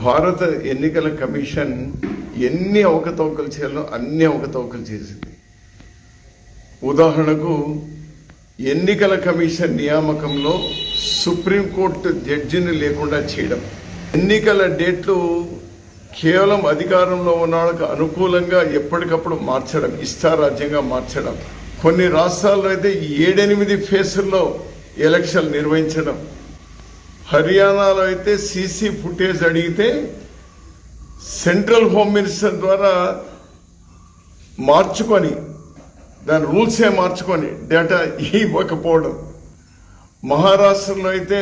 భారత ఎన్నికల కమిషన్ ఎన్ని అవకతవకలు చేయాలో అన్ని అవకతవకలు చేసింది. ఉదాహరణకు ఎన్నికల కమిషన్ నియామకంలో సుప్రీంకోర్టు జడ్జిని లేకుండా చేయడం, ఎన్నికల డేట్లు కేవలం అధికారంలో ఉన్న వాళ్ళకు అనుకూలంగా ఎప్పటికప్పుడు మార్చడం, ఇష్టారాజ్యంగా మార్చడం, కొన్ని రాష్ట్రాల్లో అయితే 7-8 ఫేసుల్లో ఎలక్షన్ నిర్వహించడం, హర్యానాలో అయితే సీసీ ఫుటేజ్ అడిగితే సెంట్రల్ హోమ్ మినిస్టర్ ద్వారా మార్చుకొని దాని రూల్సే మార్చుకొని డేటా ఇవ్వకపోవడం, మహారాష్ట్రలో అయితే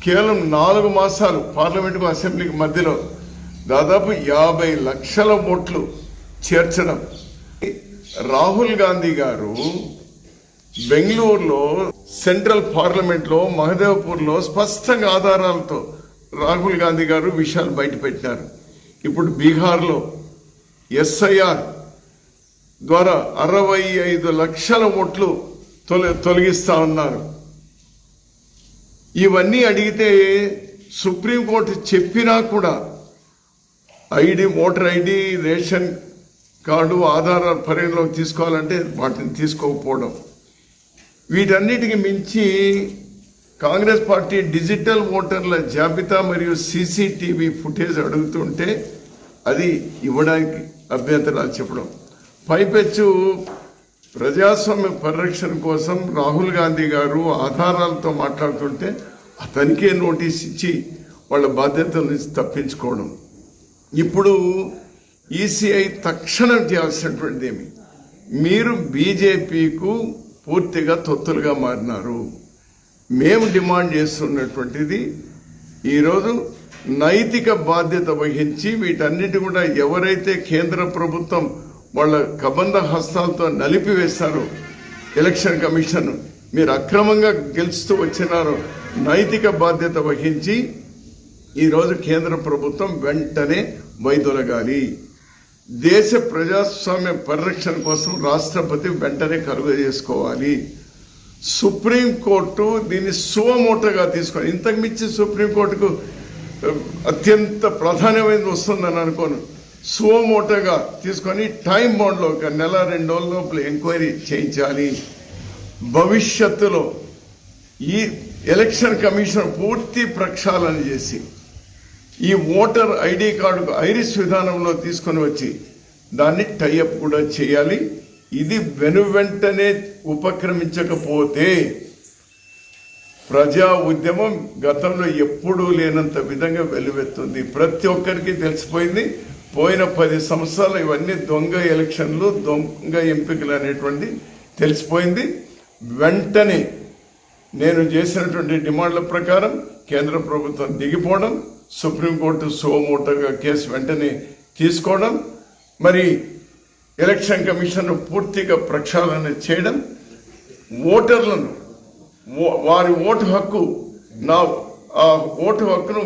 కేవలం 4 మాసాలు పార్లమెంటుకు అసెంబ్లీకి మధ్యలో దాదాపు 50 లక్షల ఓట్లు చేర్చడం. రాహుల్ గాంధీ గారు బెంగళూరులో సెంట్రల్ పార్లమెంట్లో మహదేవ్పూర్లో స్పష్టంగా ఆధారాలతో రాహుల్ గాంధీ గారు విషయాలు బయటపెట్టినారు. ఇప్పుడు బీహార్లో ఎస్ఐఆర్ ద్వారా 65 లక్షల ఓట్లు తొలగిస్తా ఉన్నారు. ఇవన్నీ అడిగితే సుప్రీంకోర్టు చెప్పినా కూడా ఓటర్ ఐడి, రేషన్ కార్డు, ఆధారాలు పరిగణలోకి తీసుకోవాలంటే వాటిని తీసుకోకపోవడం. వీటన్నిటికి మించి కాంగ్రెస్ పార్టీ డిజిటల్ ఓటర్ల జాబితా మరియు సీసీటీవీ ఫుటేజ్ అడుగుతుంటే అది ఇవ్వడానికి అభ్యంతరాలు చెప్పడం. పైపెచ్చు ప్రజాస్వామ్య పరిరక్షణ కోసం రాహుల్ గాంధీ గారు ఆధారాలతో మాట్లాడుతుంటే అతనికే నోటీస్ ఇచ్చి వాళ్ళ బాధ్యతల నుంచి తప్పించుకోవడం. ఇప్పుడు ఈసీఐ తక్షణం చేయాల్సినటువంటిది ఏమి, మీరు బీజేపీకు పూర్తిగా తొత్తులుగా మారినారు. మేము డిమాండ్ చేస్తున్నటువంటిది ఈరోజు నైతిక బాధ్యత వహించి వీటన్నిటి కూడా ఎవరైతే కేంద్ర ప్రభుత్వం వాళ్ళ కబంధ హస్తాలతో నలిపివేస్తారో ఎలక్షన్ కమిషన్, మీరు అక్రమంగా గెలుస్తూ వచ్చినారో నైతిక బాధ్యత వహించి ఈరోజు కేంద్ర ప్రభుత్వం వెంటనే వైదొలగాలి. దేశ ప్రజాస్వామ్య పరిరక్షణ కోసం రాష్ట్రపతి వెంటనే కలుగు చేసుకోవాలి. సుప్రీంకోర్టు దీన్ని సువమోటోగా తీసుకొని, ఇంతకు మించి సుప్రీంకోర్టుకు అత్యంత ప్రాధాన్యమైనది వస్తుందని అనుకోను, సువమోటోగా తీసుకొని టైం బౌండ్లో 1-2 రోజుల లోపల ఎంక్వైరీ చేయించాలి. భవిష్యత్తులో ఈ ఎలక్షన్ కమిషన్ పూర్తి ప్రక్షాళన చేసి ఈ ఓటర్ ఐడి కార్డుకు ఐరిస్ విధానంలో తీసుకొని వచ్చి దాన్ని టైఅప్ కూడా చేయాలి. ఇది వెనువెంటనే ఉపక్రమించకపోతే ప్రజా ఉద్యమం గతంలో ఎప్పుడూ లేనంత విధంగా వెలువెత్తుంది. ప్రతి ఒక్కరికి తెలిసిపోయింది, పోయిన 10 సంవత్సరాలు ఇవన్నీ దొంగ ఎలక్షన్లు, దొంగ ఎంపికలు అనేటువంటి తెలిసిపోయింది. వెంటనే నేను చేసినటువంటి డిమాండ్ల ప్రకారం కేంద్ర ప్రభుత్వం దిగిపోవడం, సుప్రీంకోర్టు సుమోటోగా కేసు వెంటనే తీసుకోవడం, మరి ఎలక్షన్ కమిషన్ పూర్తిగా ప్రక్షాళన చేయడం, ఓటర్లను వారి ఓటు హక్కును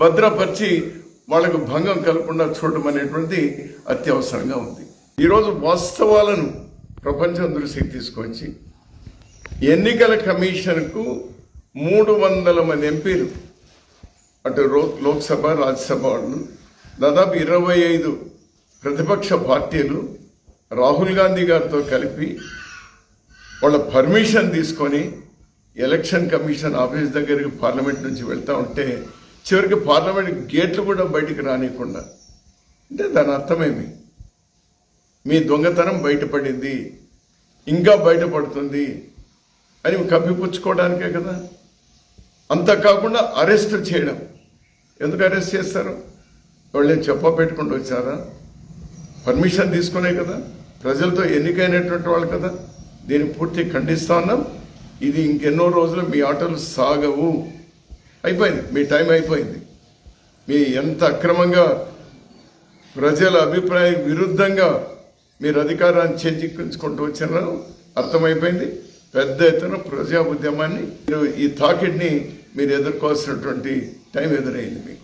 భద్రపరిచి వాళ్ళకు భంగం కలగకుండా చూడడం అనేటువంటి అత్యవసరంగా ఉంది. ఈరోజు వాస్తవాలను ప్రపంచం దృష్టికి తీసుకొచ్చి ఎన్నికల కమిషన్కు 300 మంది ఎంపీలు, అటు లోక్సభ, రాజ్యసభ వాళ్ళు, దాదాపు 25 ప్రతిపక్ష పార్టీలు రాహుల్ గాంధీ గారితో కలిపి వాళ్ళ పర్మిషన్ తీసుకొని ఎలక్షన్ కమిషన్ ఆఫీస్ దగ్గరికి పార్లమెంట్ నుంచి వెళ్తూ ఉంటే చివరికి పార్లమెంట్ గేట్లు కూడా బయటికి రానియకుండా, అంటే దాని అర్థమేమి, మీ దొంగతనం బయటపడింది, ఇంకా బయటపడుతుంది అని కప్పిపుచ్చుకోవడానికే కదా. అంతకాకుండా అరెస్ట్ చేయడం. ఎందుకు అరెస్ట్ చేస్తారు? వాళ్ళు చెప్ప పెట్టుకుంటూ వచ్చారా? పర్మిషన్ తీసుకునే కదా, ప్రజలతో ఎన్నికైనటువంటి వాళ్ళు కదా. దీన్ని పూర్తి ఖండిస్తా ఉన్నాం. ఇది ఇంకెన్నో రోజులు మీ ఆటలు సాగవు. అయిపోయింది, మీ టైం అయిపోయింది. మీ ఎంత అక్రమంగా ప్రజల అభిప్రాయం విరుద్ధంగా మీరు అధికారాన్ని చేజిక్కించుకుంటూ వచ్చినారో అర్థమైపోయింది. పెద్ద ఎత్తున ప్రజా ఉద్యమాన్ని, ఈ తాకిడిని మీరు ఎదుర్కోవాల్సినటువంటి టైం ఎదురైంది మీకు.